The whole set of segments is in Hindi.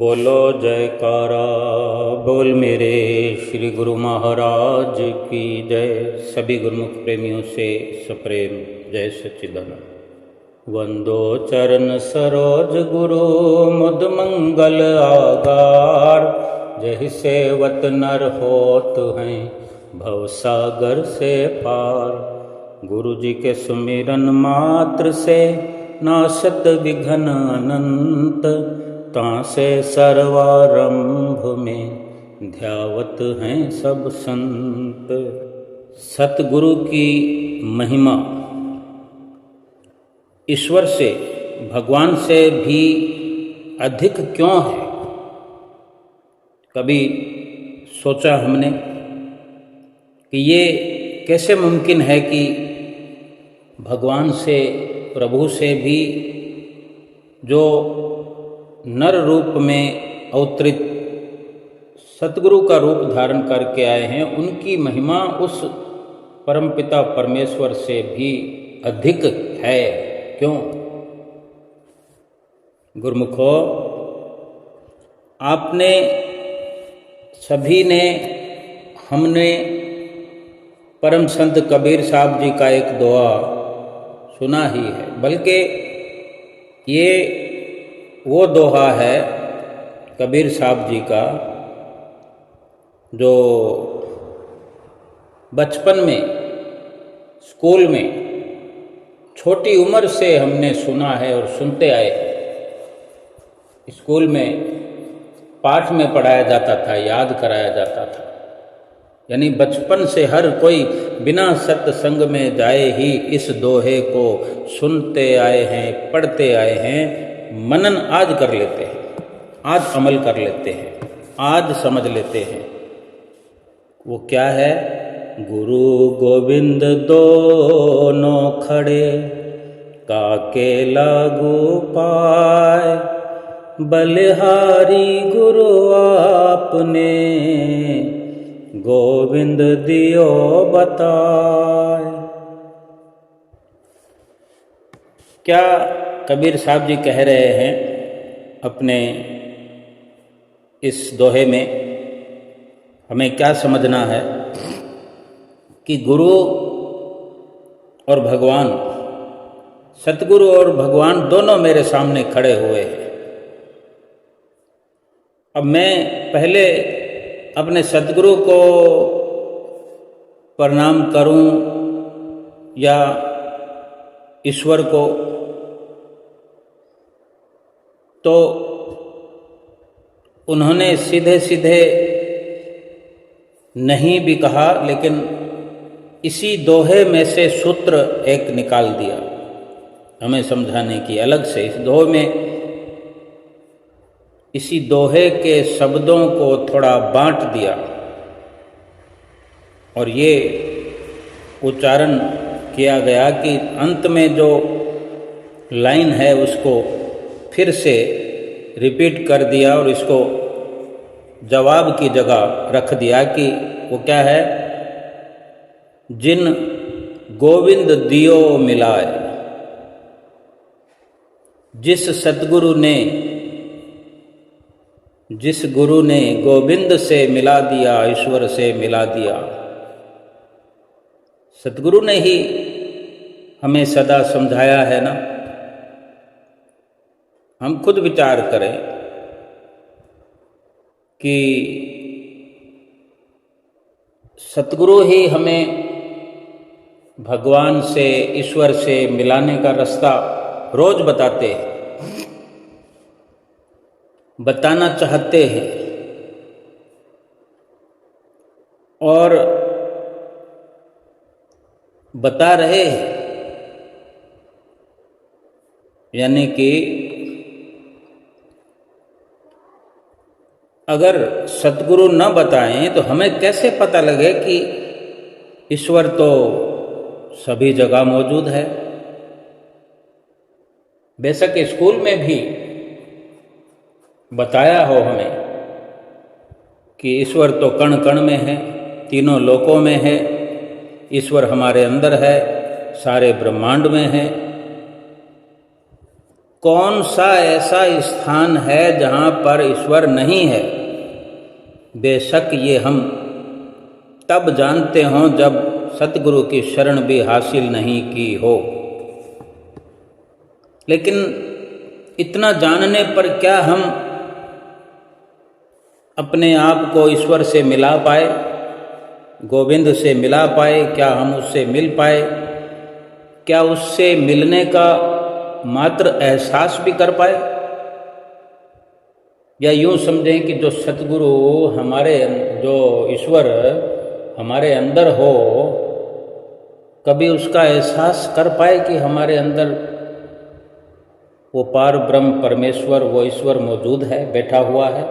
बोलो जयकारा बोल मेरे श्री गुरु महाराज की जय। सभी गुरुमुख प्रेमियों से सप्रेम जय सच्चिदानंद। वंदो चरण सरोज गुरु मुद मंगल आगार। जहि सेवत नर होत हैं भव सागर से पार। गुरु जी के सुमिरन मात्र से नाशत विघ्न अनंत। तासे सर्वारंभ में ध्यावत हैं सब संत। सतगुरु की महिमा ईश्वर से भगवान से भी अधिक क्यों है? कभी सोचा हमने कि ये कैसे मुमकिन है कि भगवान से प्रभु से भी जो नर रूप में अवतरित सतगुरु का रूप धारण करके आए हैं, उनकी महिमा उस परमपिता परमेश्वर से भी अधिक है। क्यों? गुरुमुखो, आपने सभी ने, हमने परम संत कबीर साहब जी का एक दोहा सुना ही है, बल्कि ये वो दोहा है कबीर साहब जी का जो बचपन में स्कूल में छोटी उम्र से हमने सुना है और सुनते आए हैं। स्कूल में पाठ में पढ़ाया जाता था, याद कराया जाता था। यानी बचपन से हर कोई बिना सत्संग में जाए ही इस दोहे को सुनते आए हैं, पढ़ते आए हैं, मनन आज कर लेते हैं, आज अमल कर लेते हैं, आज समझ लेते हैं। वो क्या है? गुरु गोविंद दोनों खड़े काके लागू पाए। बलिहारी गुरु आपने गोविंद दियो बताए। क्या कबीर साहब जी कह रहे हैं अपने इस दोहे में? हमें क्या समझना है कि गुरु और भगवान, सतगुरु और भगवान दोनों मेरे सामने खड़े हुए हैं। अब मैं पहले अपने सतगुरु को प्रणाम करूं या ईश्वर को, तो उन्होंने सीधे सीधे नहीं भी कहा, लेकिन इसी दोहे में से सूत्र एक निकाल दिया हमें समझाने की अलग से। इस दोहे में, इसी दोहे के शब्दों को थोड़ा बांट दिया और ये उच्चारण किया गया कि अंत में जो लाइन है उसको फिर से रिपीट कर दिया और इसको जवाब की जगह रख दिया कि वो क्या है? जिन गोविंद दियो मिलाए। जिस सतगुरु ने, जिस गुरु ने गोविंद से मिला दिया, ईश्वर से मिला दिया, सतगुरु ने ही हमें सदा समझाया है ना। हम खुद विचार करें कि सतगुरु ही हमें भगवान से, ईश्वर से मिलाने का रास्ता रोज बताते हैं, बताना चाहते हैं और बता रहे हैं। यानी कि अगर सतगुरु न बताएं तो हमें कैसे पता लगे कि ईश्वर तो सभी जगह मौजूद है। बेशक स्कूल में भी बताया हो हमें कि ईश्वर तो कण कण में है, तीनों लोकों में है, ईश्वर हमारे अंदर है, सारे ब्रह्मांड में है। कौन सा ऐसा स्थान है जहाँ पर ईश्वर नहीं है? बेशक ये हम तब जानते हों जब सतगुरु की शरण भी हासिल नहीं की हो। लेकिन इतना जानने पर क्या हम अपने आप को ईश्वर से मिला पाए, गोविंद से मिला पाए? क्या हम उससे मिल पाए? क्या उससे मिलने का मात्र एहसास भी कर पाए? या यूं समझें कि जो सतगुरु हमारे, जो ईश्वर हमारे अंदर हो, कभी उसका एहसास कर पाए कि हमारे अंदर वो पार ब्रह्म परमेश्वर, वो ईश्वर मौजूद है, बैठा हुआ है?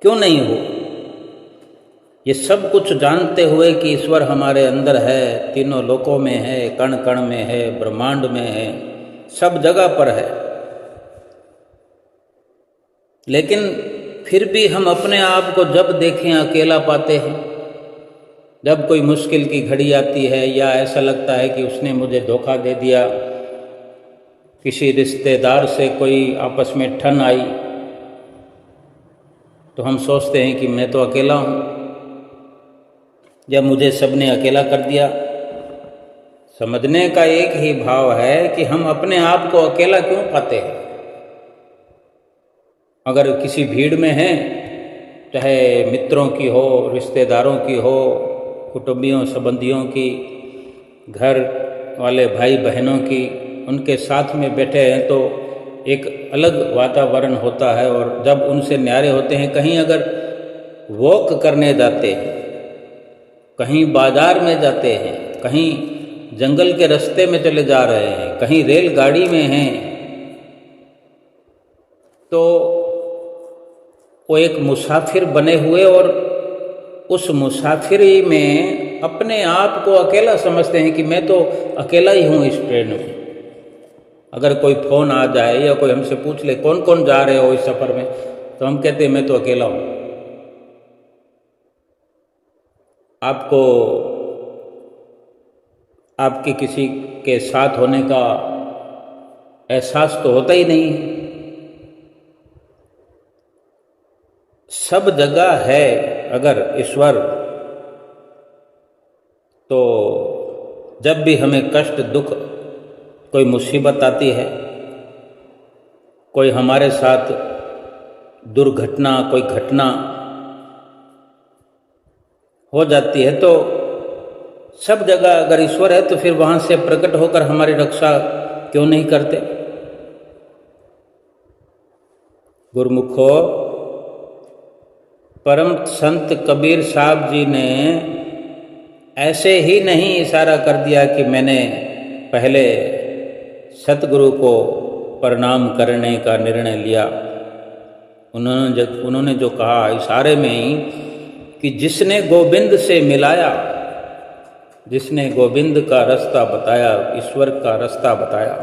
क्यों नहीं हो? ये सब कुछ जानते हुए कि ईश्वर हमारे अंदर है, तीनों लोकों में है, कण कण में है, ब्रह्मांड में है, सब जगह पर है, लेकिन फिर भी हम अपने आप को जब देखें अकेला पाते हैं। जब कोई मुश्किल की घड़ी आती है या ऐसा लगता है कि उसने मुझे धोखा दे दिया, किसी रिश्तेदार से कोई आपस में ठन आई, तो हम सोचते हैं कि मैं तो अकेला हूँ, या मुझे सबने अकेला कर दिया। समझने का एक ही भाव है कि हम अपने आप को अकेला क्यों पाते हैं। अगर किसी भीड़ में हैं, चाहे मित्रों की हो, रिश्तेदारों की हो, कुटुंबियों संबंधियों की, घर वाले भाई बहनों की, उनके साथ में बैठे हैं तो एक अलग वातावरण होता है। और जब उनसे न्यारे होते हैं, कहीं अगर वॉक करने जाते हैं, कहीं बाजार में जाते हैं, कहीं जंगल के रास्ते में चले जा रहे हैं, कहीं रेलगाड़ी में हैं, तो वो एक मुसाफिर बने हुए और उस मुसाफिरी में अपने आप को अकेला समझते हैं कि मैं तो अकेला ही हूँ इस ट्रेन में। अगर कोई फ़ोन आ जाए या कोई हमसे पूछ ले कौन कौन जा रहे हो इस सफ़र में, तो हम कहते हैं मैं तो अकेला हूँ। आपको आपके किसी के साथ होने का एहसास तो होता ही नहीं है। सब जगह है अगर ईश्वर, तो जब भी हमें कष्ट, दुख, कोई मुसीबत आती है, कोई हमारे साथ दुर्घटना, कोई घटना हो जाती है, तो सब जगह अगर ईश्वर है तो फिर वहाँ से प्रकट होकर हमारी रक्षा क्यों नहीं करते? गुरुमुखो, परम संत कबीर साहब जी ने ऐसे ही नहीं इशारा कर दिया कि मैंने पहले सतगुरु को प्रणाम करने का निर्णय लिया। उन्होंने जो कहा इशारे में ही कि जिसने गोविंद से मिलाया, जिसने गोविंद का रास्ता बताया, ईश्वर का रास्ता बताया,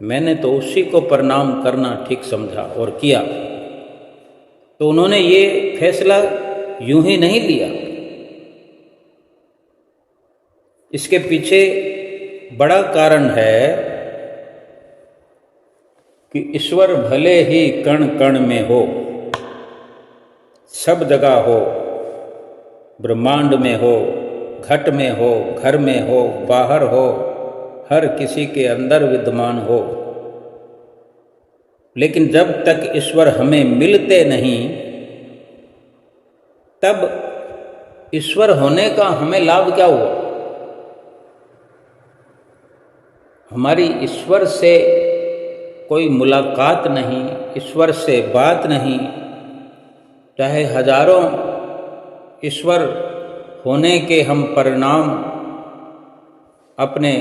मैंने तो उसी को प्रणाम करना ठीक समझा और किया। तो उन्होंने ये फैसला यूं ही नहीं लिया, इसके पीछे बड़ा कारण है कि ईश्वर भले ही कण कण में हो, सब जगह हो, ब्रह्मांड में हो, घट में हो, घर में हो, बाहर हो, हर किसी के अंदर विद्यमान हो। लेकिन जब तक ईश्वर हमें मिलते नहीं, तब ईश्वर होने का हमें लाभ क्या हुआ? हमारी ईश्वर से कोई मुलाकात नहीं, ईश्वर से बात नहीं, चाहे हजारों ईश्वर होने के हम परिणाम अपने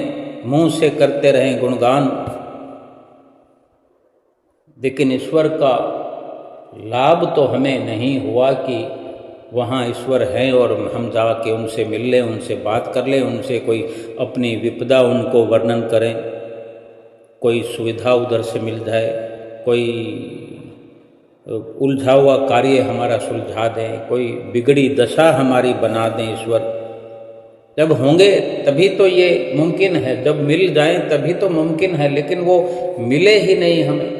मुंह से करते रहें गुणगान, लेकिन ईश्वर का लाभ तो हमें नहीं हुआ कि वहाँ ईश्वर हैं और हम जाके उनसे मिल लें, उनसे बात कर लें, उनसे कोई अपनी विपदा उनको वर्णन करें, कोई सुविधा उधर से मिल जाए, कोई उलझा हुआ कार्य हमारा सुलझा दें, कोई बिगड़ी दशा हमारी बना दें ईश्वर। जब होंगे तभी तो ये मुमकिन है, जब मिल जाएं तभी तो मुमकिन है, लेकिन वो मिले ही नहीं हमें,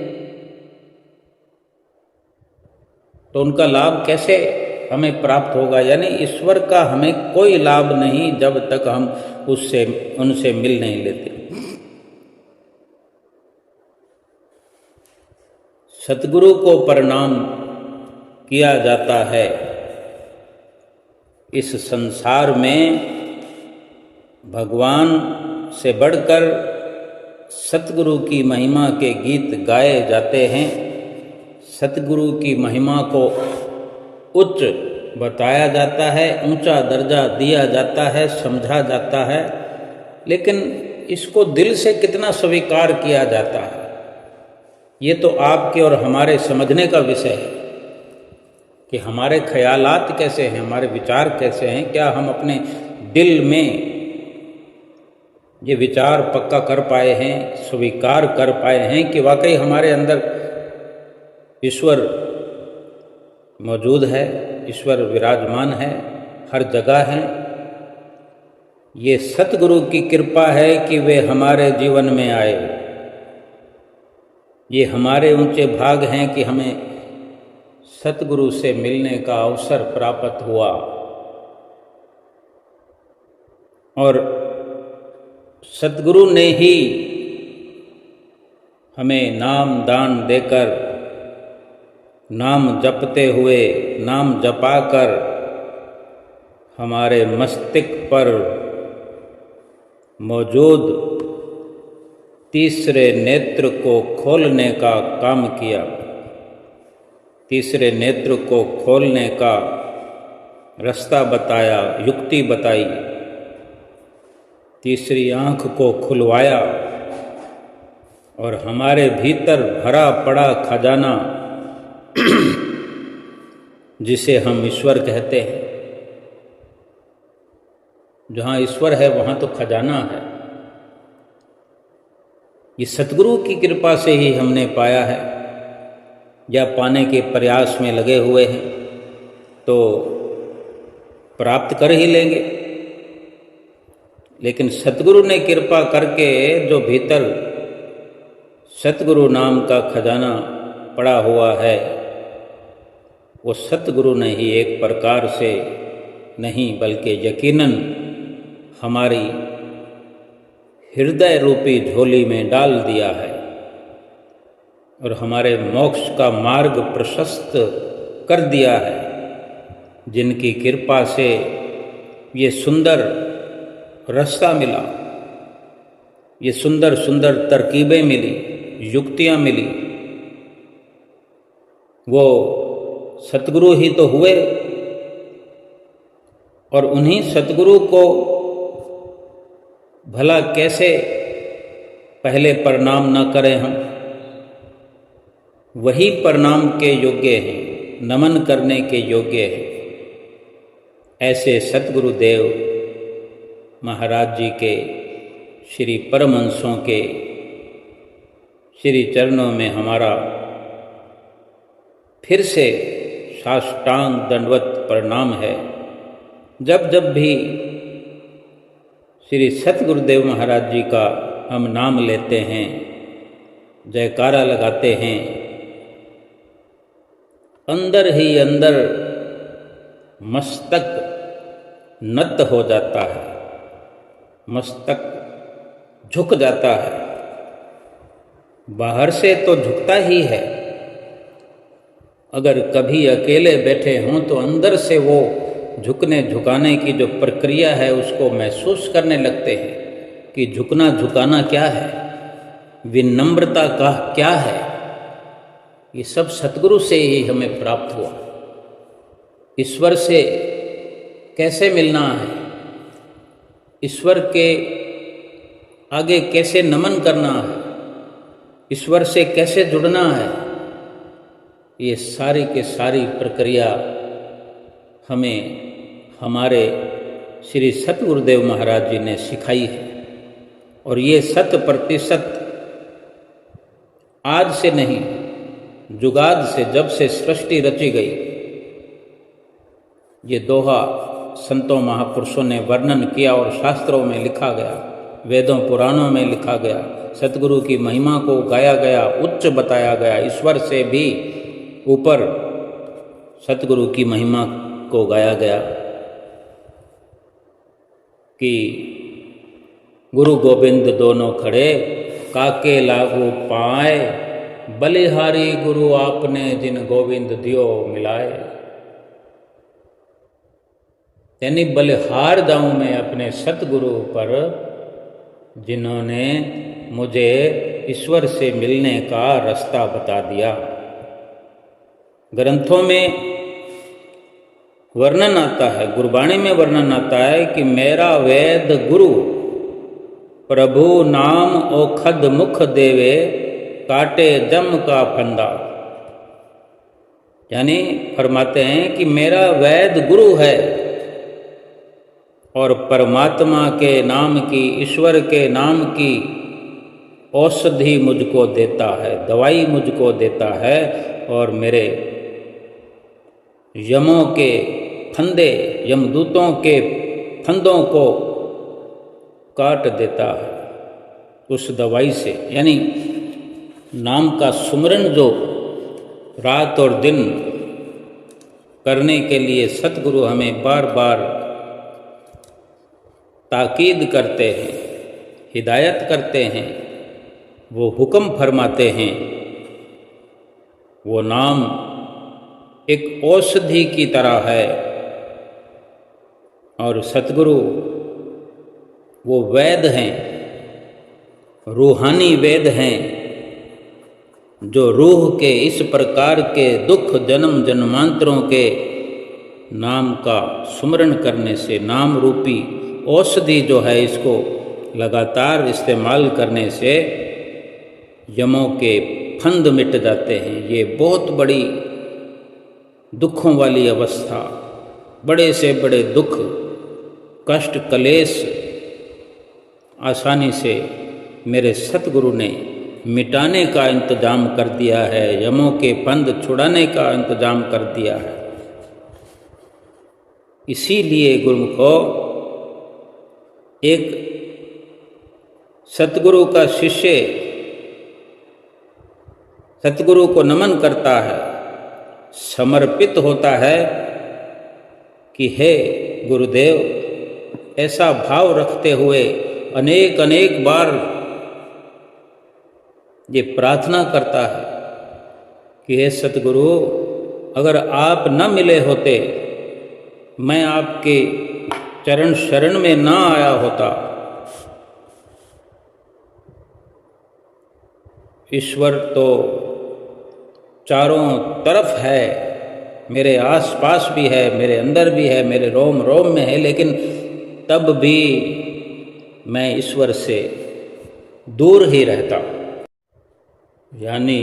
तो उनका लाभ कैसे हमें प्राप्त होगा। यानी ईश्वर का हमें कोई लाभ नहीं जब तक हम उनसे मिल नहीं लेते। सतगुरु को प्रणाम किया जाता है। इस संसार में भगवान से बढ़कर सतगुरु की महिमा के गीत गाए जाते हैं। सतगुरु की महिमा को उच्च बताया जाता है, ऊंचा दर्जा दिया जाता है, समझा जाता है, लेकिन इसको दिल से कितना स्वीकार किया जाता है, ये तो आपके और हमारे समझने का विषय है कि हमारे ख्यालात कैसे हैं, हमारे विचार कैसे हैं। क्या हम अपने दिल में ये विचार पक्का कर पाए हैं, स्वीकार कर पाए हैं कि वाकई हमारे अंदर ईश्वर मौजूद है, ईश्वर विराजमान है, हर जगह है। ये सतगुरु की कृपा है कि वे हमारे जीवन में आए। ये हमारे ऊंचे भाग हैं कि हमें सतगुरु से मिलने का अवसर प्राप्त हुआ। और सतगुरु ने ही हमें नाम दान देकर, नाम जपते हुए, नाम जपाकर हमारे मस्तिष्क पर मौजूद तीसरे नेत्र को खोलने का काम किया। तीसरे नेत्र को खोलने का रास्ता बताया, युक्ति बताई, तीसरी आँख को खुलवाया और हमारे भीतर भरा पड़ा खजाना जिसे हम ईश्वर कहते हैं, जहाँ ईश्वर है वहाँ तो खजाना है, ये सतगुरु की कृपा से ही हमने पाया है या पाने के प्रयास में लगे हुए हैं, तो प्राप्त कर ही लेंगे। लेकिन सतगुरु ने कृपा करके जो भीतर सतगुरु नाम का खजाना पड़ा हुआ है, वो सतगुरु ने ही एक प्रकार से नहीं बल्कि यकीनन हमारी हृदय रूपी झोली में डाल दिया है और हमारे मोक्ष का मार्ग प्रशस्त कर दिया है, जिनकी कृपा से ये सुंदर रास्ता मिला, ये सुंदर सुंदर तरकीबें मिली, युक्तियाँ मिली। वो सतगुरु ही तो हुए और उन्हीं सतगुरु को भला कैसे पहले प्रणाम न करें हम। वही प्रणाम के योग्य हैं, नमन करने के योग्य हैं। ऐसे सतगुरुदेव महाराज जी के, श्री परमहंसों के श्री चरणों में हमारा फिर से साष्टांग दंडवत प्रणाम है। जब जब भी श्री सतगुरुदेव महाराज जी का हम नाम लेते हैं, जयकारा लगाते हैं, अंदर ही अंदर मस्तक नत हो जाता है, मस्तक झुक जाता है। बाहर से तो झुकता ही है, अगर कभी अकेले बैठे हों तो अंदर से वो झुकने झुकाने की जो प्रक्रिया है उसको महसूस करने लगते हैं कि झुकना झुकाना क्या है, विनम्रता का क्या है। ये सब सतगुरु से ही हमें प्राप्त हुआ। ईश्वर से कैसे मिलना है, ईश्वर के आगे कैसे नमन करना है, ईश्वर से कैसे जुड़ना है, ये सारी के सारी प्रक्रिया हमें हमारे श्री सतगुरुदेव महाराज जी ने सिखाई है। और ये 100% आज से नहीं, जुगाद से, जब से सृष्टि रची गई, ये दोहा संतों महापुरुषों ने वर्णन किया और शास्त्रों में लिखा गया, वेदों पुराणों में लिखा गया, सतगुरु की महिमा को गाया गया, उच्च बताया गया, ईश्वर से भी ऊपर सतगुरु की महिमा को गाया गया कि गुरु गोविंद दोनों खड़े, काके लागू पाए, बलिहारी गुरु आपने जिन गोविंद दियो मिलाए। यानी बलिहार जाऊं मैं अपने सतगुरु पर, जिन्होंने मुझे ईश्वर से मिलने का रास्ता बता दिया। ग्रंथों में वर्णन आता है, गुरबाणी में वर्णन आता है कि मेरा वेद गुरु प्रभु नाम ओखद मुख देवे, काटे जम का फंदा। यानी फरमाते हैं कि मेरा वेद गुरु है और परमात्मा के नाम की, ईश्वर के नाम की औषधि मुझको देता है, दवाई मुझको देता है और मेरे यमों के फंदे, यमदूतों के फंदों को काट देता है उस दवाई से। यानी नाम का सुमरन जो रात और दिन करने के लिए सतगुरु हमें बार बार ताकीद करते हैं, हिदायत करते हैं, वो हुक्म फरमाते हैं, वो नाम एक औषधि की तरह है और सतगुरु वो वेद हैं, रूहानी वेद हैं, जो रूह के इस प्रकार के दुख जन्म जन्मांतरों के नाम का सुमरण करने से, नाम रूपी औषधि जो है इसको लगातार इस्तेमाल करने से यमों के फंद मिट जाते हैं। ये बहुत बड़ी दुखों वाली अवस्था, बड़े से बड़े दुख, कष्ट, कलेश आसानी से मेरे सतगुरु ने मिटाने का इंतजाम कर दिया है, यमों के फंद छुड़ाने का इंतजाम कर दिया है। इसीलिए गुरुमुखो, एक सतगुरु का शिष्य सतगुरु को नमन करता है, समर्पित होता है कि हे गुरुदेव, ऐसा भाव रखते हुए अनेक अनेक बार ये प्रार्थना करता है कि हे सतगुरु, अगर आप न मिले होते, मैं आपके चरण शरण में ना आया होता, ईश्वर तो चारों तरफ है, मेरे आसपास भी है, मेरे अंदर भी है, मेरे रोम रोम में है, लेकिन तब भी मैं ईश्वर से दूर ही रहता। यानी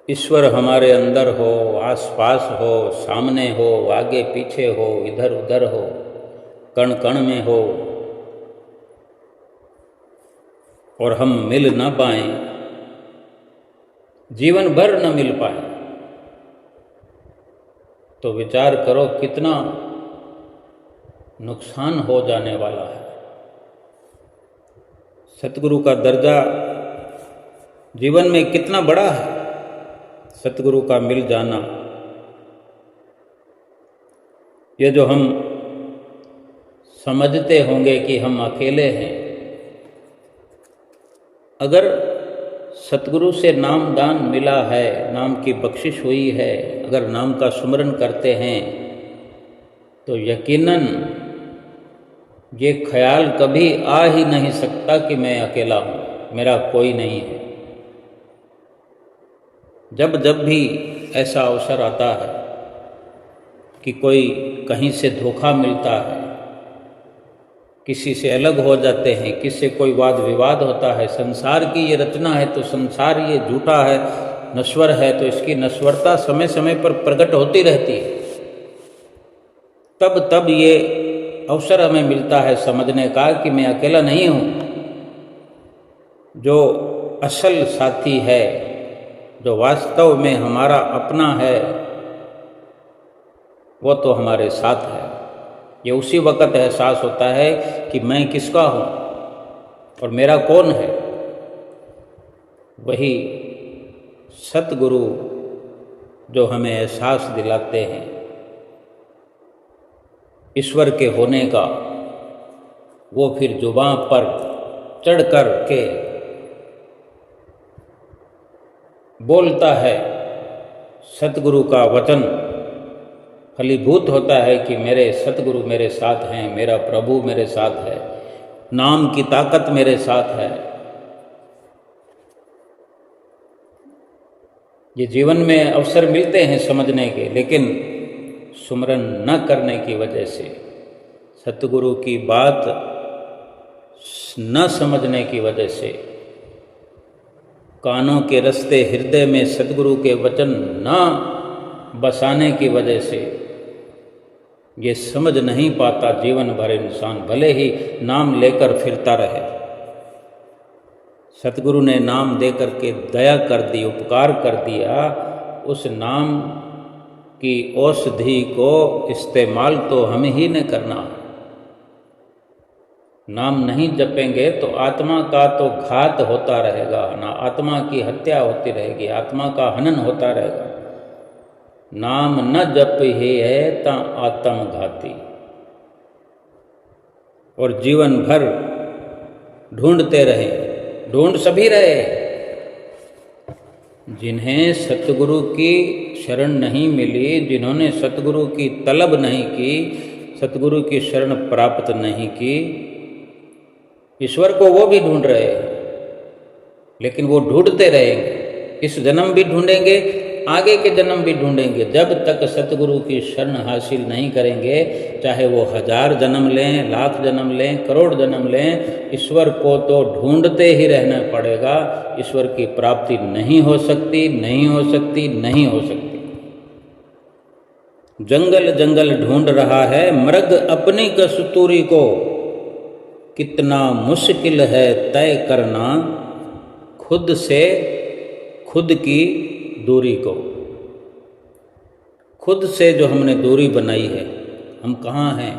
ईश्वर हमारे अंदर हो, आसपास हो, सामने हो, आगे पीछे हो, इधर उधर हो, कण कण में हो, और हम मिल न पाएं, जीवन भर न मिल पाए, तो विचार करो कितना नुकसान हो जाने वाला है। सतगुरु का दर्जा जीवन में कितना बड़ा है, सतगुरु का मिल जाना। ये जो हम समझते होंगे कि हम अकेले हैं, अगर सतगुरु से नाम दान मिला है, नाम की बख्शिश हुई है, अगर नाम का सुमरन करते हैं, तो यकीनन ये ख्याल कभी आ ही नहीं सकता कि मैं अकेला हूँ, मेरा कोई नहीं है। जब जब भी ऐसा अवसर आता है कि कोई कहीं से धोखा मिलता है, किसी से अलग हो जाते हैं, किसी से कोई वाद विवाद होता है, संसार की ये रचना है तो संसार ये झूठा है, नश्वर है, तो इसकी नश्वरता समय समय पर प्रकट होती रहती है। तब तब ये अवसर हमें मिलता है समझने का कि मैं अकेला नहीं हूँ। जो असल साथी है, जो वास्तव में हमारा अपना है, वो तो हमारे साथ है। ये उसी वक़्त एहसास होता है कि मैं किसका हूँ और मेरा कौन है। वही सतगुरु जो हमें एहसास दिलाते हैं ईश्वर के होने का, वो फिर जुबां पर चढ़ कर के बोलता है। सतगुरु का वचन फलीभूत होता है कि मेरे सतगुरु मेरे साथ हैं, मेरा प्रभु मेरे साथ है, नाम की ताकत मेरे साथ है। ये जीवन में अवसर मिलते हैं समझने के, लेकिन सुमरन न करने की वजह से, सतगुरु की बात न समझने की वजह से, कानों के रास्ते हृदय में सतगुरु के वचन न बसाने की वजह से ये समझ नहीं पाता जीवन भर इंसान, भले ही नाम लेकर फिरता रहे। सतगुरु ने नाम दे करके दया कर दी, उपकार कर दिया। उस नाम की औषधि को इस्तेमाल तो हम ही ने करना है। नाम नहीं जपेंगे तो आत्मा का तो घात होता रहेगा ना, आत्मा की हत्या होती रहेगी, आत्मा का हनन होता रहेगा। नाम न जप ही है ता आत्मघाती। और जीवन भर ढूंढते रहे, ढूंढ सभी रहे। जिन्हें सतगुरु की शरण नहीं मिली, जिन्होंने सतगुरु की तलब नहीं की, सतगुरु की शरण प्राप्त नहीं की, ईश्वर को वो भी ढूंढ रहे हैं। लेकिन वो ढूंढते रहेंगे, इस जन्म भी ढूंढेंगे, आगे के जन्म भी ढूंढेंगे। जब तक सतगुरु की शरण हासिल नहीं करेंगे, चाहे वो 1000 जन्म लें, लाख जन्म लें, करोड़ जन्म लें, ईश्वर को तो ढूंढते ही रहना पड़ेगा। ईश्वर की प्राप्ति नहीं हो सकती, नहीं हो सकती, नहीं हो सकती। जंगल जंगल ढूंढ रहा है मृग अपनी कस्तूरी को, कितना मुश्किल है तय करना खुद से खुद की दूरी को। खुद से जो हमने दूरी बनाई है, हम कहाँ हैं?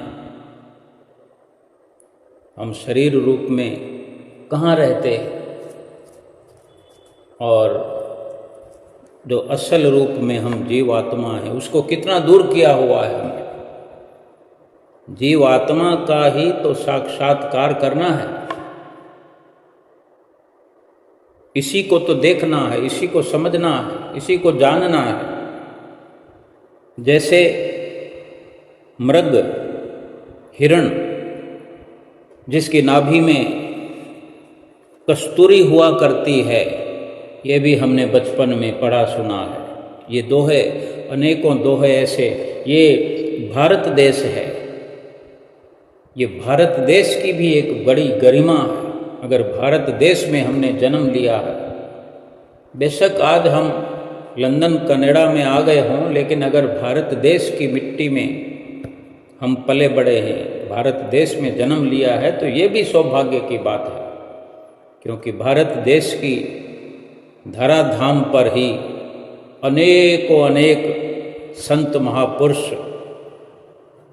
हम शरीर रूप में कहाँ रहते हैं? और जो असल रूप में हम जीवात्मा हैं, उसको कितना दूर किया हुआ है हमने। जीवात्मा का ही तो साक्षात्कार करना है, इसी को तो देखना है, इसी को समझना है, इसी को जानना है। जैसे मृग, हिरण, जिसकी नाभि में कस्तूरी हुआ करती है, ये भी हमने बचपन में पढ़ा सुना है। ये दोहे, अनेकों दोहे ऐसे। ये भारत देश है, ये भारत देश की भी एक बड़ी गरिमा है। अगर भारत देश में हमने जन्म लिया है, बेशक आज हम लंदन कनाडा में आ गए हों, लेकिन अगर भारत देश की मिट्टी में हम पले बड़े हैं, भारत देश में जन्म लिया है, तो ये भी सौभाग्य की बात है। क्योंकि भारत देश की धराधाम पर ही अनेकों अनेक संत महापुरुष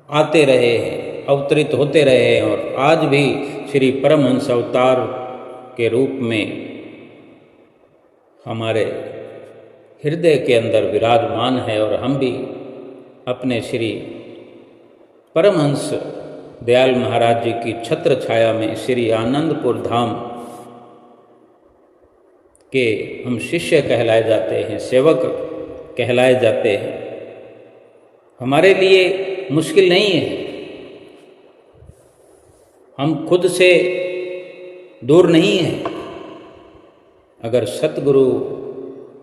आते रहे हैं, अवतरित होते रहे हैं, और आज भी श्री परमहंस अवतार के रूप में हमारे हृदय के अंदर विराजमान है। और हम भी अपने श्री परमहंस दयाल महाराज जी की छत्र छाया में श्री आनंदपुर धाम के हम शिष्य कहलाए जाते हैं, सेवक कहलाए जाते हैं। हमारे लिए मुश्किल नहीं है, हम खुद से दूर नहीं हैं। अगर सतगुरु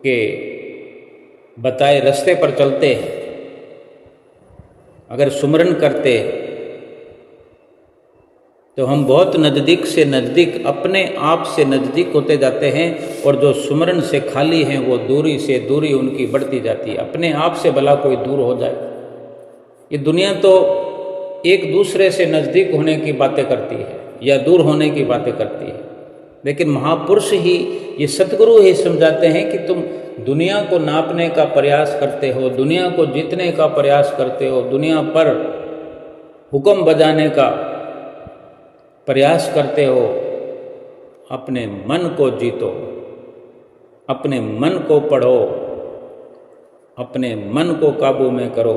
के बताए रास्ते पर चलते हैं, अगर सुमरन करते हैं, तो हम बहुत नज़दीक से नज़दीक, अपने आप से नज़दीक होते जाते हैं। और जो सुमरन से खाली हैं, वो दूरी से दूरी उनकी बढ़ती जाती है। अपने आप से भला कोई दूर हो जाए। ये दुनिया तो एक दूसरे से नज़दीक होने की बातें करती है या दूर होने की बातें करती है, लेकिन महापुरुष ही, ये सतगुरु ही समझाते हैं कि तुम दुनिया को नापने का प्रयास करते हो, दुनिया को जीतने का प्रयास करते हो, दुनिया पर हुक्म बजाने का प्रयास करते हो। अपने मन को जीतो, अपने मन को पढ़ो, अपने मन को काबू में करो,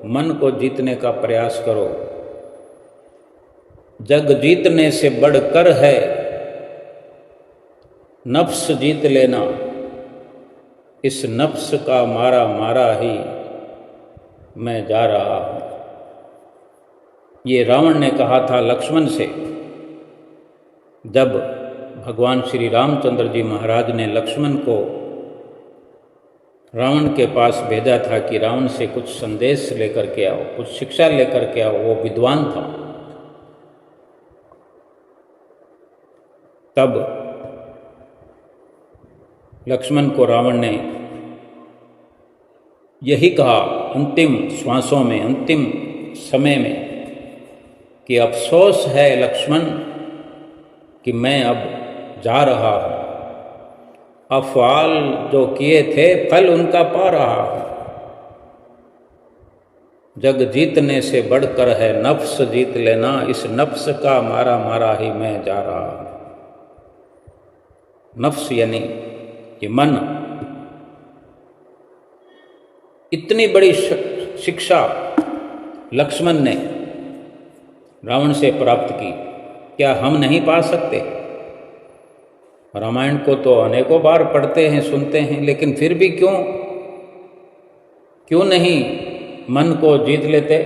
मन को जीतने का प्रयास करो। जग जीतने से बढ़कर है नफ्स जीत लेना, इस नफ्स का मारा मारा ही मैं जा रहा हूँ। ये रावण ने कहा था लक्ष्मण से, जब भगवान श्री रामचंद्र जी महाराज ने लक्ष्मण को रावण के पास भेजा था कि रावण से कुछ संदेश लेकर के आओ, कुछ शिक्षा लेकर के आओ। वो विद्वान था। तब लक्ष्मण को रावण ने यही कहा अंतिम श्वासों में, अंतिम समय में, कि अफसोस है लक्ष्मण कि मैं अब जा रहा हूँ। अफआल जो किए थे फल उनका पा रहा हूँ। जग जीतने से बढ़कर है नफ्स जीत लेना, इस नफ्स का मारा मारा ही मैं जा रहा हूँ। नफ्स यानी ये मन। इतनी बड़ी शिक्षा लक्ष्मण ने रावण से प्राप्त की, क्या हम नहीं पा सकते? रामायण को तो अनेकों बार पढ़ते हैं, सुनते हैं, लेकिन फिर भी क्यों नहीं मन को जीत लेते?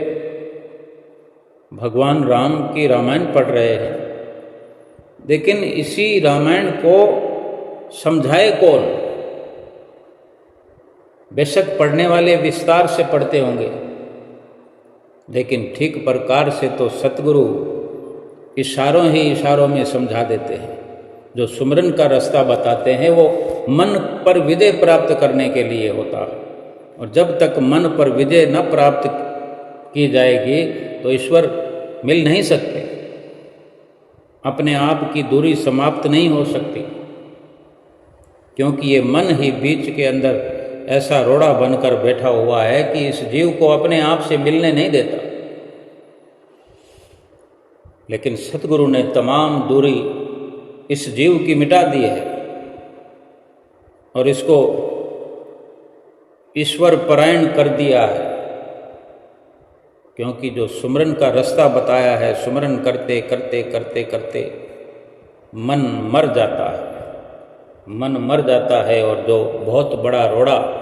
भगवान राम की रामायण पढ़ रहे हैं, लेकिन इसी रामायण को समझाए कौन? बेशक पढ़ने वाले विस्तार से पढ़ते होंगे, लेकिन ठीक प्रकार से तो सतगुरु इशारों ही इशारों में समझा देते हैं। जो सुमरन का रास्ता बताते हैं वो मन पर विजय प्राप्त करने के लिए होता है, और जब तक मन पर विजय न प्राप्त की जाएगी तो ईश्वर मिल नहीं सकते, अपने आप की दूरी समाप्त नहीं हो सकती, क्योंकि ये मन ही बीच के अंदर ऐसा रोड़ा बनकर बैठा हुआ है कि इस जीव को अपने आप से मिलने नहीं देता। लेकिन सतगुरु ने तमाम दूरी इस जीव की मिटा दी है और इसको ईश्वर परायण कर दिया है, क्योंकि जो सुमरन का रास्ता बताया है, सुमरन करते करते करते करते मन मर जाता है, मन मर जाता है, और जो बहुत बड़ा रोड़ा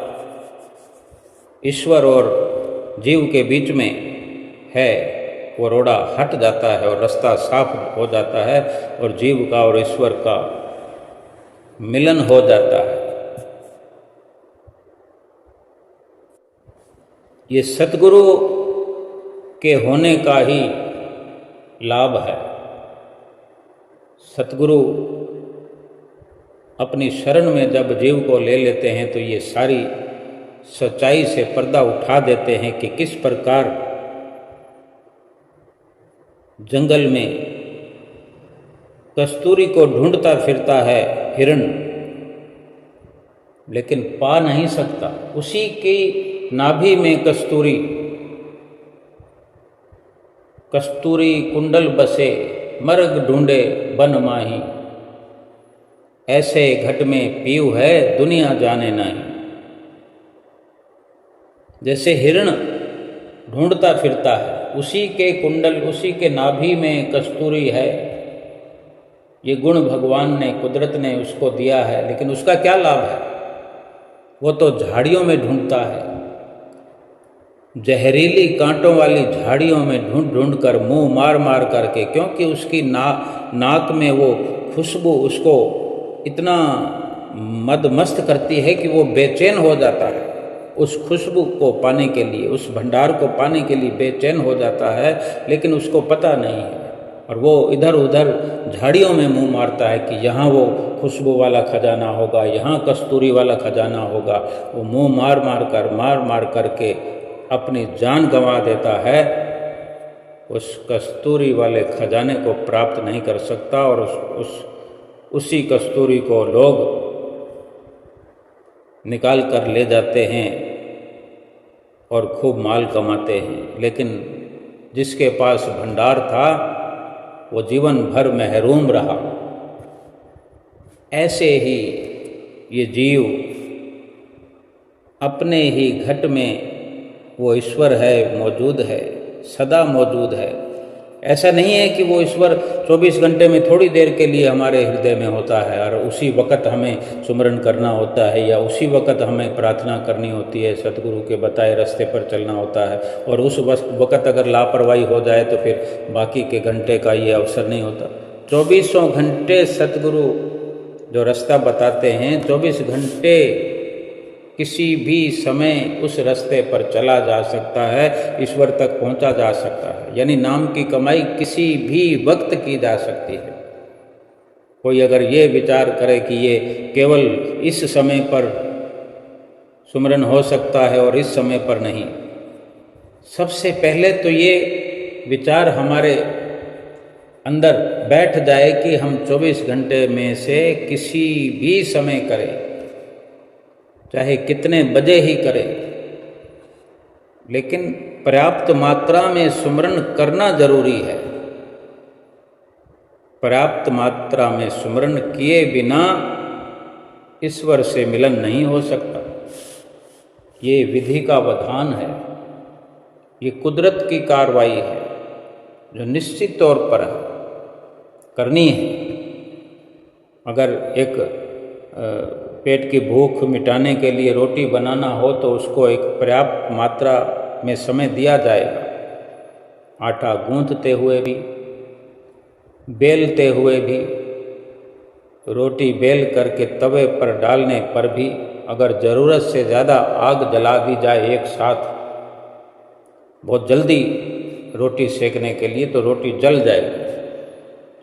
ईश्वर और जीव के बीच में है वो रोड़ा हट जाता है और रास्ता साफ हो जाता है और जीव का और ईश्वर का मिलन हो जाता है। ये सतगुरु के होने का ही लाभ है। सतगुरु अपनी शरण में जब जीव को ले लेते हैं तो ये सारी सच्चाई से पर्दा उठा देते हैं कि किस प्रकार जंगल में कस्तूरी को ढूंढता फिरता है हिरण, लेकिन पा नहीं सकता। उसी की नाभि में कस्तूरी कुंडल बसे, मर्ग ढूंढे बन माही, ऐसे घट में पीऊ है दुनिया जाने नहीं। जैसे हिरण ढूंढता फिरता है, उसी के कुंडल, उसी के नाभि में कस्तूरी है। ये गुण भगवान ने, कुदरत ने उसको दिया है, लेकिन उसका क्या लाभ है? वो तो झाड़ियों में ढूंढता है, जहरीली कांटों वाली झाड़ियों में ढूंढ ढूंढ कर, मुंह मार मार करके, क्योंकि उसकी नाक में वो खुशबू उसको इतना मदमस्त करती है कि वो बेचैन हो जाता है। उस खुशबू को पाने के लिए, उस भंडार को पाने के लिए बेचैन हो जाता है, लेकिन उसको पता नहीं है, और वो इधर उधर झाड़ियों में मुंह मारता है कि यहाँ वो खुशबू वाला खजाना होगा, यहाँ कस्तूरी वाला खजाना होगा। वो मुंह मार मार करके अपनी जान गंवा देता है, उस कस्तूरी वाले खजाने को प्राप्त नहीं कर सकता और उस उसी कस्तूरी को लोग निकाल कर ले जाते हैं और खूब माल कमाते हैं, लेकिन जिसके पास भंडार था वो जीवन भर महरूम रहा। ऐसे ही ये जीव अपने ही घट में वो ईश्वर है, मौजूद है, सदा मौजूद है। ऐसा नहीं है कि वो ईश्वर 24 घंटे में थोड़ी देर के लिए हमारे हृदय में होता है और उसी वक़्त हमें सुमरन करना होता है या उसी वक़्त हमें प्रार्थना करनी होती है, सतगुरु के बताए रास्ते पर चलना होता है, और उस वक़्त अगर लापरवाही हो जाए तो फिर बाकी के घंटे का ये अवसर नहीं होता। 24 घंटे सतगुरु जो रास्ता बताते हैं, 24 घंटे किसी भी समय उस रास्ते पर चला जा सकता है, ईश्वर तक पहुंचा जा सकता है। यानी नाम की कमाई किसी भी वक्त की जा सकती है। कोई अगर ये विचार करे कि ये केवल इस समय पर सुमरन हो सकता है और इस समय पर नहीं, सबसे पहले तो ये विचार हमारे अंदर बैठ जाए कि हम 24 घंटे में से किसी भी समय करें, चाहे कितने बजे ही करें, लेकिन पर्याप्त मात्रा में सुमरन करना जरूरी है। पर्याप्त मात्रा में सुमरन किए बिना ईश्वर से मिलन नहीं हो सकता। ये विधि का विधान है, ये कुदरत की कार्रवाई है जो निश्चित तौर पर करनी है। अगर एक पेट की भूख मिटाने के लिए रोटी बनाना हो तो उसको एक पर्याप्त मात्रा में समय दिया जाएगा। आटा गूंथते हुए भी, बेलते हुए भी, रोटी बेल करके तवे पर डालने पर भी अगर ज़रूरत से ज़्यादा आग जला दी जाए एक साथ बहुत जल्दी रोटी सेकने के लिए तो रोटी जल जाएगी।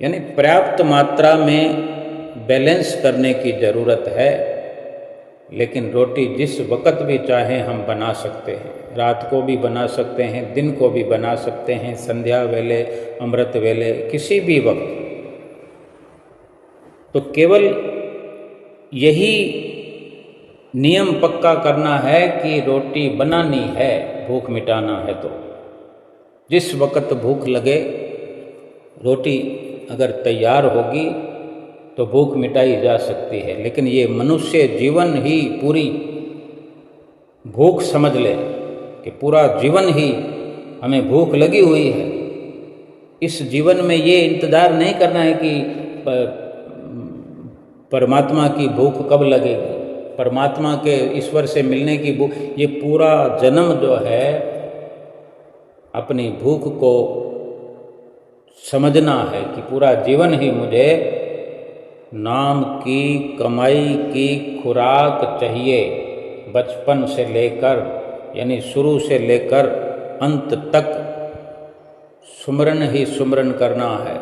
यानी पर्याप्त मात्रा में बैलेंस करने की ज़रूरत है। लेकिन रोटी जिस वक़्त भी चाहें हम बना सकते हैं, रात को भी बना सकते हैं, दिन को भी बना सकते हैं, संध्या वेले, अमृत वेले, किसी भी वक्त। तो केवल यही नियम पक्का करना है कि रोटी बनानी है, भूख मिटाना है तो जिस वक़्त भूख लगे रोटी अगर तैयार होगी तो भूख मिटाई जा सकती है। लेकिन ये मनुष्य जीवन ही पूरी भूख समझ ले कि पूरा जीवन ही हमें भूख लगी हुई है। इस जीवन में ये इंतज़ार नहीं करना है कि परमात्मा की भूख कब लगेगी, परमात्मा के ईश्वर से मिलने की भूख। ये पूरा जन्म जो है अपनी भूख को समझना है कि पूरा जीवन ही मुझे नाम की कमाई की खुराक चाहिए। बचपन से लेकर यानी शुरू से लेकर अंत तक सुमरन ही सुमरन करना है।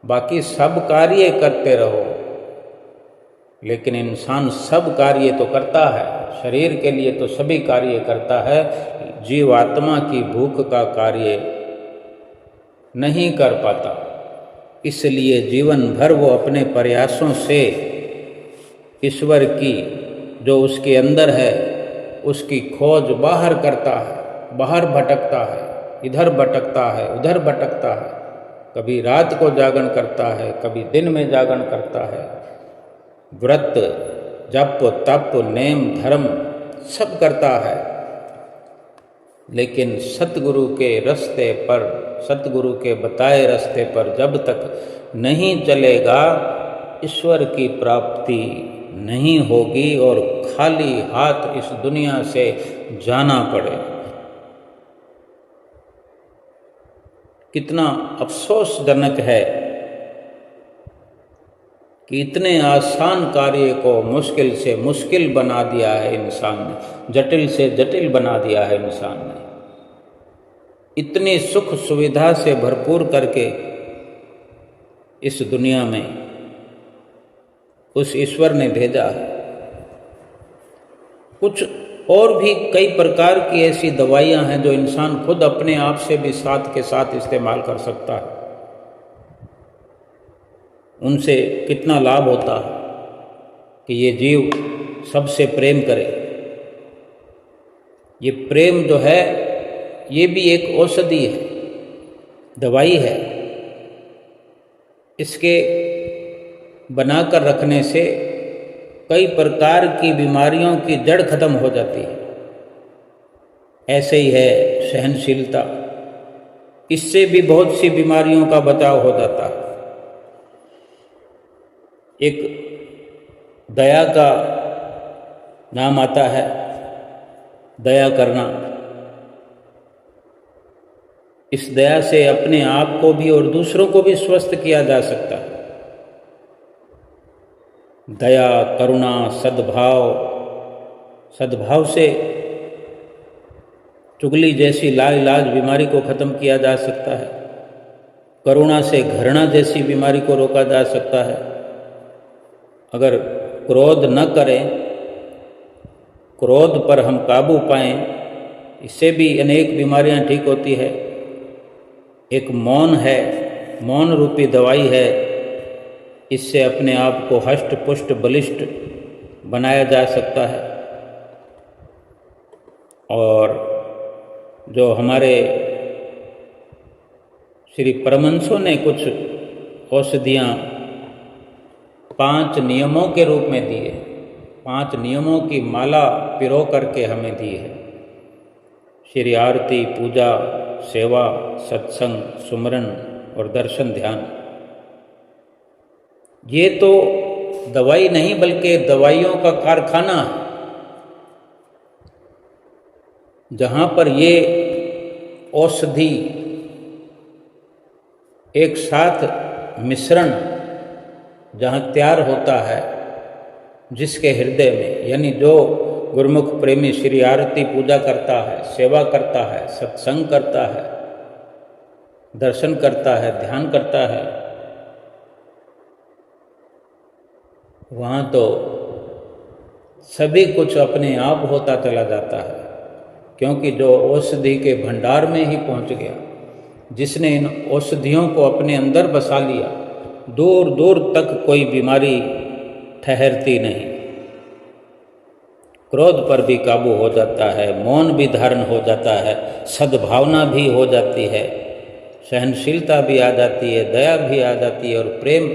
बाकी सब कार्य करते रहो, लेकिन इंसान सब कार्य तो करता है, शरीर के लिए तो सभी कार्य करता है, जीवात्मा की भूख का कार्य नहीं कर पाता। इसलिए जीवन भर वो अपने प्रयासों से ईश्वर की जो उसके अंदर है उसकी खोज बाहर करता है, बाहर भटकता है, इधर भटकता है, उधर भटकता है। कभी रात को जागरण करता है, कभी दिन में जागरण करता है। व्रत, जप, तप, नेम, धर्म सब करता है, लेकिन सतगुरु के रास्ते पर, सतगुरु के बताए रास्ते पर जब तक नहीं चलेगा ईश्वर की प्राप्ति नहीं होगी और खाली हाथ इस दुनिया से जाना पड़े। कितना अफसोसजनक है कि इतने आसान कार्य को मुश्किल से मुश्किल बना दिया है इंसान ने, जटिल से जटिल बना दिया है इंसान ने। इतनी सुख सुविधा से भरपूर करके इस दुनिया में उस ईश्वर ने भेजा है। कुछ और भी कई प्रकार की ऐसी दवाइयां हैं जो इंसान खुद अपने आप से भी साथ के साथ इस्तेमाल कर सकता है। उनसे कितना लाभ होता है कि ये जीव सबसे प्रेम करे। ये प्रेम जो है ये भी एक औषधि है, दवाई है। इसके बनाकर रखने से कई प्रकार की बीमारियों की जड़ खत्म हो जाती है। ऐसे ही है सहनशीलता, इससे भी बहुत सी बीमारियों का बचाव हो जाता है। एक दया का नाम आता है, दया करना। इस दया से अपने आप को भी और दूसरों को भी स्वस्थ किया जा सकता है। दया, करुणा, सद्भाव से चुगली जैसी लाइलाज बीमारी को खत्म किया जा सकता है। करुणा से घृणा जैसी बीमारी को रोका जा सकता है। अगर क्रोध न करें, क्रोध पर हम काबू पाएं, इससे भी अनेक बीमारियां ठीक होती है। एक मौन है, मौन रूपी दवाई है। इससे अपने आप को हष्ट पुष्ट बलिष्ठ बनाया जा सकता है। और जो हमारे श्री परमहंसों ने कुछ औषधियाँ 5 नियमों के रूप में दी है, 5 नियमों की माला पिरो करके हमें दी है। श्री आरती, पूजा, सेवा, सत्संग, सुमरन और दर्शन ध्यान। ये तो दवाई नहीं बल्कि दवाइयों का कारखाना है, जहाँ पर ये औषधि एक साथ मिश्रण जहाँ तैयार होता है जिसके हृदय में, यानी जो गुरुमुख प्रेमी श्री आरती पूजा करता है, सेवा करता है, सत्संग करता है, दर्शन करता है, ध्यान करता है, वहाँ तो सभी कुछ अपने आप होता चला जाता है। क्योंकि जो औषधि के भंडार में ही पहुँच गया, जिसने इन औषधियों को अपने अंदर बसा लिया, दूर दूर तक कोई बीमारी ठहरती नहीं। क्रोध पर भी काबू हो जाता है, मौन भी धारण हो जाता है, सद्भावना भी हो जाती है, सहनशीलता भी आ जाती है, दया भी आ जाती है, और प्रेम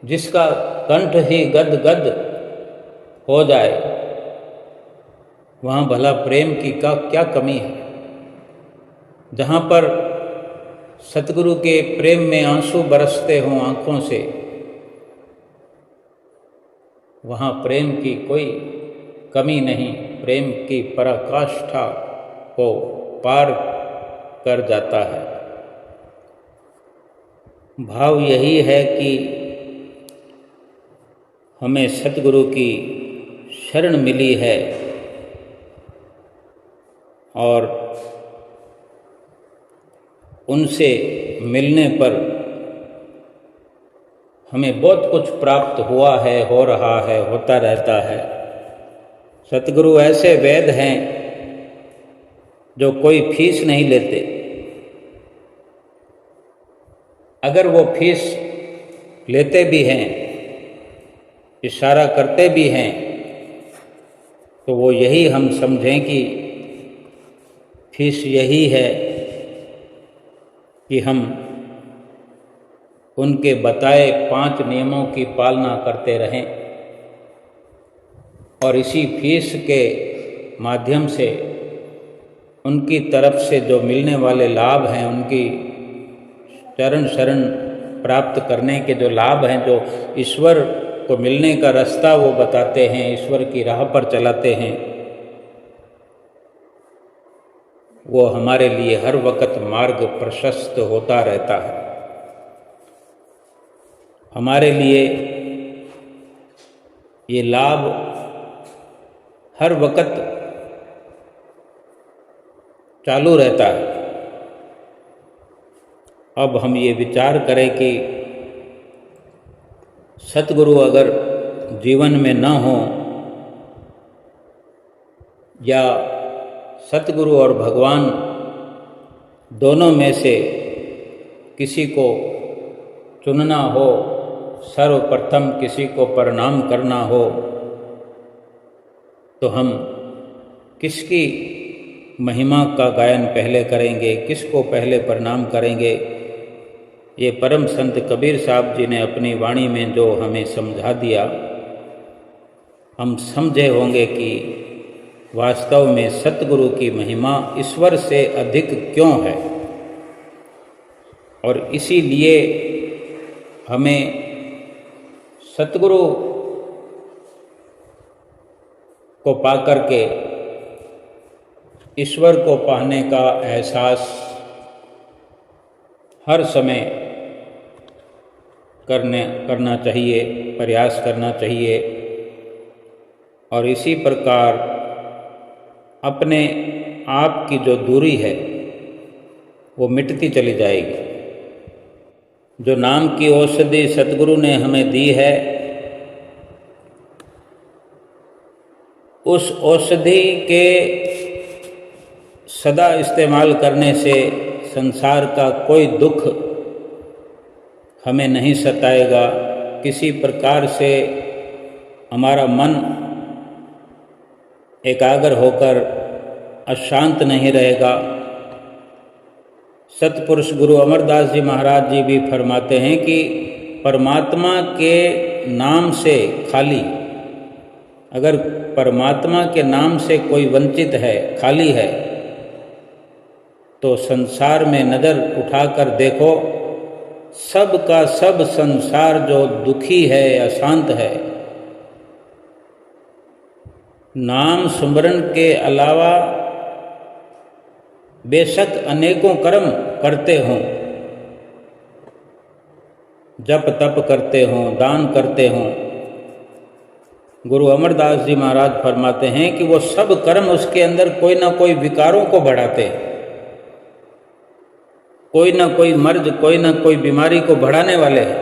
जिसका कंठ ही गद गद हो जाए, वहाँ भला प्रेम की क्या कमी है। जहाँ पर सतगुरु के प्रेम में आंसू बरसते हों आँखों से, वहाँ प्रेम की कोई कमी नहीं, प्रेम की पराकाष्ठा को पार कर जाता है। भाव यही है कि हमें सतगुरु की शरण मिली है और उनसे मिलने पर हमें बहुत कुछ प्राप्त हुआ है, हो रहा है, होता रहता है। सतगुरु ऐसे वैद्य हैं जो कोई फीस नहीं लेते। अगर वो फीस लेते भी हैं, इशारा करते भी हैं, तो वो यही हम समझें कि फीस यही है कि हम उनके बताए 5 नियमों की पालना करते रहें, और इसी फीस के माध्यम से उनकी तरफ से जो मिलने वाले लाभ हैं, उनकी चरण शरण प्राप्त करने के जो लाभ हैं, जो ईश्वर को मिलने का रास्ता वो बताते हैं, ईश्वर की राह पर चलाते हैं, वो हमारे लिए हर वक्त मार्ग प्रशस्त होता रहता है। हमारे लिए ये लाभ हर वक्त चालू रहता है। अब हम ये विचार करें कि सतगुरु अगर जीवन में न हो, या सतगुरु और भगवान दोनों में से किसी को चुनना हो, सर्वप्रथम किसी को प्रणाम करना हो तो हम किसकी महिमा का गायन पहले करेंगे, किसको पहले प्रणाम करेंगे। ये परम संत कबीर साहब जी ने अपनी वाणी में जो हमें समझा दिया, हम समझे होंगे कि वास्तव में सतगुरु की महिमा ईश्वर से अधिक क्यों है। और इसीलिए हमें सतगुरु को पाकर के ईश्वर को पाने का एहसास हर समय करना चाहिए, प्रयास करना चाहिए। और इसी प्रकार अपने आप की जो दूरी है वो मिटती चली जाएगी। जो नाम की औषधि सतगुरु ने हमें दी है, उस औषधि के सदा इस्तेमाल करने से संसार का कोई दुख हमें नहीं सताएगा। किसी प्रकार से हमारा मन एकाग्र होकर अशांत नहीं रहेगा। सतपुरुष गुरु अमरदास जी महाराज जी भी फरमाते हैं कि परमात्मा के नाम से खाली, अगर परमात्मा के नाम से कोई वंचित है, खाली है, तो संसार में नज़र उठाकर देखो, सब का सब संसार जो दुखी है, अशांत है, नाम सुमरण के अलावा बेशक अनेकों कर्म करते हों, जप तप करते हों, दान करते हों, गुरु अमरदास जी महाराज फरमाते हैं कि वो सब कर्म उसके अंदर कोई ना कोई विकारों को बढ़ाते हैं, कोई ना कोई मर्ज, कोई ना कोई बीमारी को बढ़ाने वाले हैं।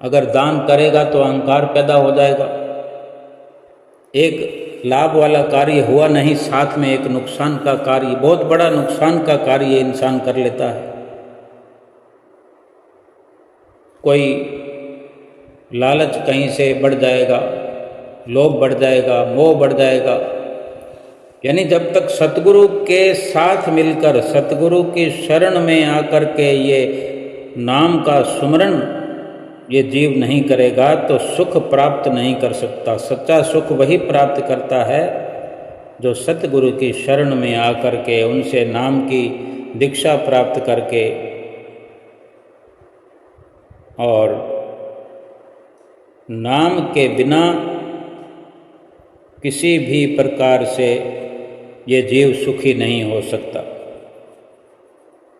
अगर दान करेगा तो अहंकार पैदा हो जाएगा, एक लाभ वाला कार्य हुआ नहीं, साथ में एक नुकसान का कार्य, बहुत बड़ा नुकसान का कार्य इंसान कर लेता है। कोई लालच कहीं से बढ़ जाएगा, लोभ बढ़ जाएगा, मोह बढ़ जाएगा। यानी जब तक सतगुरु के साथ मिलकर, सतगुरु की शरण में आकर के ये नाम का सुमरण ये जीव नहीं करेगा तो सुख प्राप्त नहीं कर सकता। सच्चा सुख वही प्राप्त करता है जो सतगुरु की शरण में आकर के, उनसे नाम की दीक्षा प्राप्त करके और नाम के बिना किसी भी प्रकार से ये जीव सुखी नहीं हो सकता।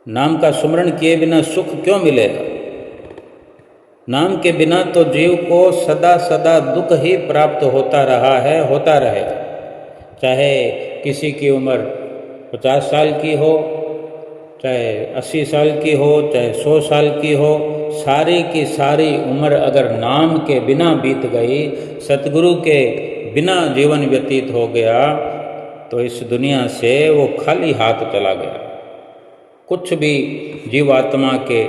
नाम का सुमरण किए बिना सुख क्यों मिलेगा? नाम के बिना तो जीव को सदा सदा दुख ही प्राप्त होता रहा है, होता रहेगा। चाहे किसी की उम्र 50 साल की हो, चाहे 80 साल की हो, चाहे 100 साल की हो, सारी की सारी उम्र अगर नाम के बिना बीत गई, सतगुरु के बिना जीवन व्यतीत हो गया, तो इस दुनिया से वो खाली हाथ चला गया। कुछ भी जीवात्मा के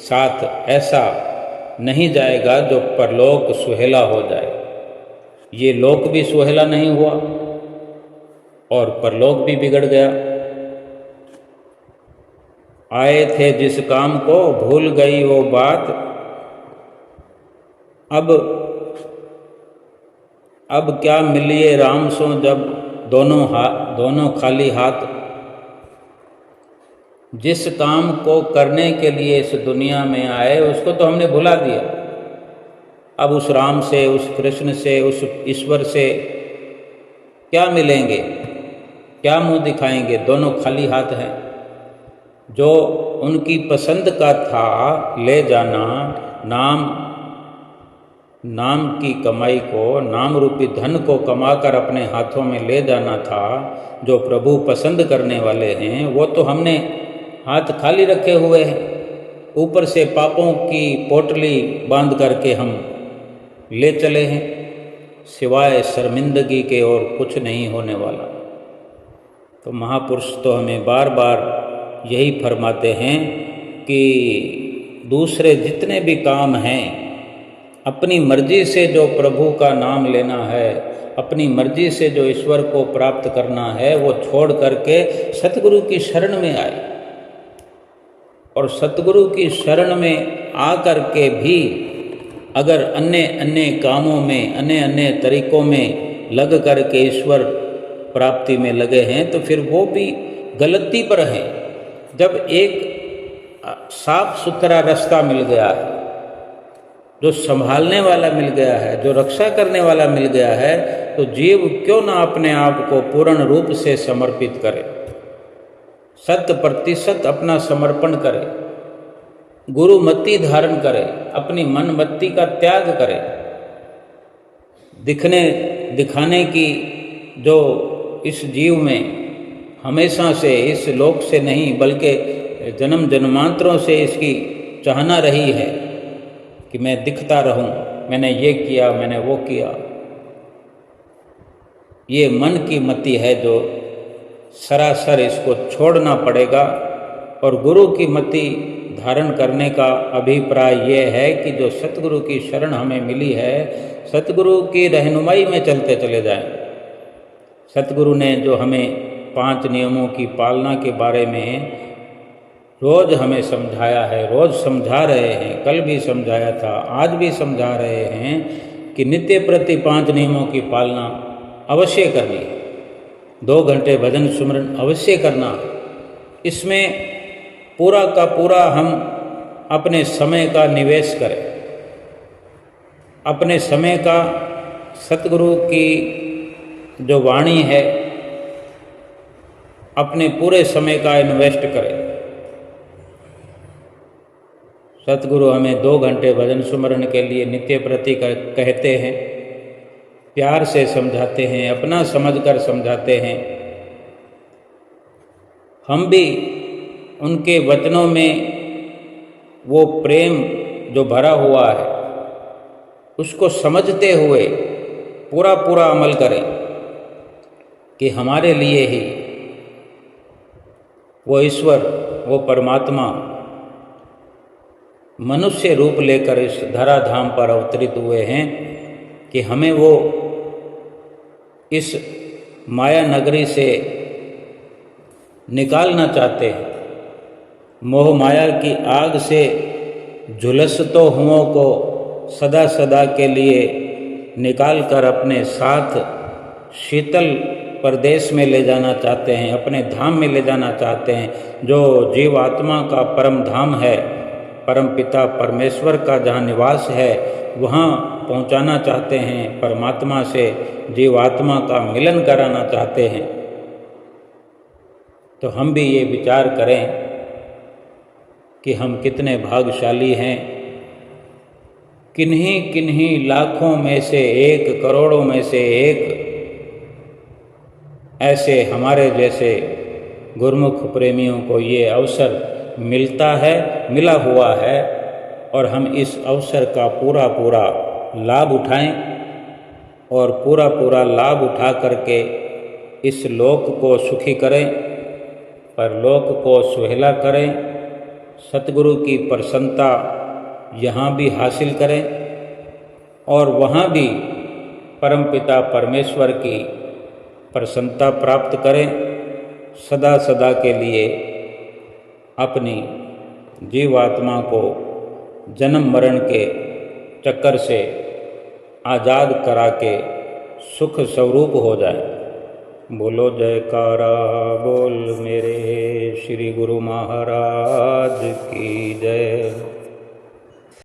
साथ ऐसा नहीं जाएगा जो परलोक सुहेला हो जाए। ये लोक भी सुहेला नहीं हुआ और परलोक भी बिगड़ गया। आए थे जिस काम को भूल गई वो बात, अब क्या मिलिए राम सो जब दोनों खाली हाथ। जिस काम को करने के लिए इस दुनिया में आए उसको तो हमने भुला दिया। अब उस राम से, उस कृष्ण से, उस ईश्वर से क्या मिलेंगे, क्या मुंह दिखाएंगे? दोनों खाली हाथ हैं। जो उनकी पसंद का था ले जाना, नाम की कमाई को, नाम रूपी धन को कमाकर अपने हाथों में ले जाना था, जो प्रभु पसंद करने वाले हैं, वो तो हमने हाथ खाली रखे हुए हैं। ऊपर से पापों की पोटली बांध करके हम ले चले हैं, सिवाय शर्मिंदगी के और कुछ नहीं होने वाला। तो महापुरुष तो हमें बार बार यही फरमाते हैं कि दूसरे जितने भी काम हैं, अपनी मर्जी से जो प्रभु का नाम लेना है, अपनी मर्जी से जो ईश्वर को प्राप्त करना है, वो छोड़ करके सतगुरु की शरण में आए। और सतगुरु की शरण में आकर के भी अगर अन्य अन्य कामों में, अन्य अन्य तरीकों में लग करके ईश्वर प्राप्ति में लगे हैं, तो फिर वो भी गलती पर हैं। जब एक साफ सुथरा रास्ता मिल गया है, जो संभालने वाला मिल गया है, जो रक्षा करने वाला मिल गया है, तो जीव क्यों ना अपने आप को पूर्ण रूप से समर्पित करे, 100% अपना समर्पण करे, गुरुमति धारण करे, अपनी मनमति का त्याग करे। दिखाने की जो इस जीव में हमेशा से, इस लोक से नहीं बल्कि जन्म जन्मांतरों से इसकी चाहना रही है कि मैं दिखता रहूं, मैंने ये किया, मैंने वो किया। ये मन की मति है जो सरासर इसको छोड़ना पड़ेगा। और गुरु की मति धारण करने का अभिप्राय ये है कि जो सतगुरु की शरण हमें मिली है, सतगुरु की रहनुमाई में चलते चले जाएं। सतगुरु ने जो हमें 5 नियमों की पालना के बारे में रोज़ हमें समझाया है, रोज़ समझा रहे हैं, कल भी समझाया था, आज भी समझा रहे हैं कि नित्य प्रति 5 नियमों की पालना अवश्य करनी, 2 घंटे भजन सुमरन अवश्य करना। इसमें पूरा का पूरा हम अपने समय का निवेश करें, अपने समय का सतगुरु की जो वाणी है, अपने पूरे समय का इन्वेस्ट करें। सतगुरु हमें 2 घंटे भजन सुमरन के लिए नित्य प्रति कहते हैं, प्यार से समझाते हैं, अपना समझकर समझाते हैं। हम भी उनके वचनों में वो प्रेम जो भरा हुआ है उसको समझते हुए पूरा पूरा अमल करें कि हमारे लिए ही वो ईश्वर, वो परमात्मा मनुष्य रूप लेकर इस धराधाम पर अवतरित हुए हैं कि हमें वो इस माया नगरी से निकालना चाहते हैं। मोह माया की आग से झुलसतो हुओं को सदा सदा के लिए निकाल कर अपने साथ शीतल प्रदेश में ले जाना चाहते हैं, अपने धाम में ले जाना चाहते हैं। जो जीवात्मा का परम धाम है, परम पिता परमेश्वर का जहाँ निवास है, वहाँ पहुँचाना चाहते हैं। परमात्मा से जीवात्मा का मिलन कराना चाहते हैं। तो हम भी ये विचार करें कि हम कितने भाग्यशाली हैं। किन्हीं किन्हीं लाखों में से एक, करोड़ों में से एक ऐसे हमारे जैसे गुरुमुख प्रेमियों को ये अवसर मिलता है, मिला हुआ है, और हम इस अवसर का पूरा पूरा लाभ उठाएं और पूरा पूरा लाभ उठा करके इस लोक को सुखी करें, परलोक को सुहेला करें, सतगुरु की प्रसन्नता यहाँ भी हासिल करें और वहाँ भी परमपिता परमेश्वर की प्रसन्नता प्राप्त करें। सदा सदा के लिए अपनी जीवात्मा को जन्म मरण के चक्कर से आज़ाद करा के सुख स्वरूप हो जाए। बोलो जयकारा बोल मेरे श्री गुरु महाराज की जय।